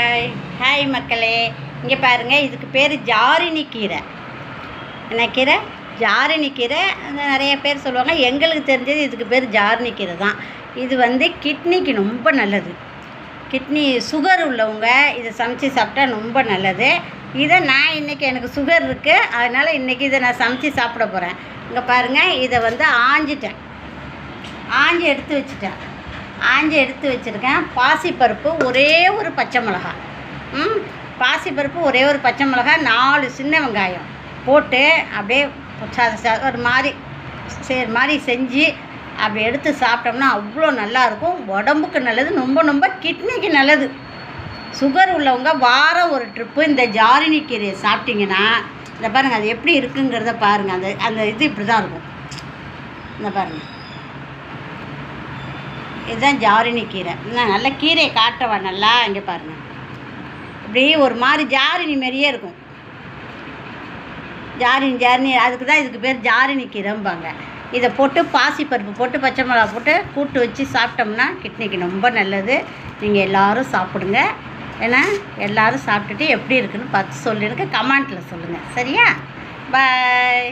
Hi hi மக்களே, இங்கே பாருங்கள். இதுக்கு பேர் ஜாரினி கீரை. என்ன கீரை? ஜாரினி கீரை. நிறைய பேர் சொல்லுவாங்க. எங்களுக்கு தெரிஞ்சது இதுக்கு பேர் ஜாரினி கீரை தான். இது கிட்னிக்கு ரொம்ப நல்லது. கிட்னி சுகர் உள்ளவங்க இதை சமைச்சி சாப்பிட்டா ரொம்ப நல்லது. இதை நான் இன்றைக்கி எனக்கு சுகர் இருக்குது, அதனால் இன்றைக்கி இதை நான் சமைச்சி சாப்பிட போகிறேன். இங்கே பாருங்கள், இதை ஆஞ்சிட்டேன். ஆஞ்சி எடுத்து வச்சுருக்கேன். பாசிப்பருப்பு ஒரே ஒரு பச்சை மிளகா, பாசிப்பருப்பு ஒரே ஒரு பச்சை மிளகா, 4 சின்ன வெங்காயம் போட்டு அப்படியே ஒரு மாதிரி செஞ்சு அப்படி எடுத்து சாப்பிட்டோம்னா அவ்வளோ நல்லாயிருக்கும். உடம்புக்கு நல்லது, ரொம்ப கிட்னிக்கு நல்லது. சுகர் உள்ளவங்க வாரம் ஒரு ட்ரிப்பு இந்த ஜாரினி கீரையை சாப்பிட்டிங்கன்னா, இந்த பாருங்கள் அது எப்படி இருக்குங்கிறத பாருங்கள். அந்த இது இப்படி தான் இருக்கும். இந்த பாருங்கள், இதுதான் ஜாரினி கீரை. இன்னும் நல்ல கீரையை காட்டுறவா நல்லா. இங்கே பாருங்கள், இப்படி ஒரு மாதிரி ஜாரினி மாரியே இருக்கும். ஜாரினி அதுக்கு தான் இதுக்கு பேர் ஜாரினி கீரைம்பாங்க. இதை போட்டு பாசிப்பருப்பு போட்டு பச்சை மிளகா போட்டு கூட்டு வச்சு சாப்பிட்டோம்னா கிட்னிக்கு ரொம்ப நல்லது. நீங்கள் எல்லோரும் சாப்பிடுங்க. ஏன்னா எல்லோரும் சாப்பிட்டுட்டு எப்படி இருக்குன்னு பார்த்து சொல்லுங்க, கமெண்ட்டில் சொல்லுங்கள். சரியா? பாய்.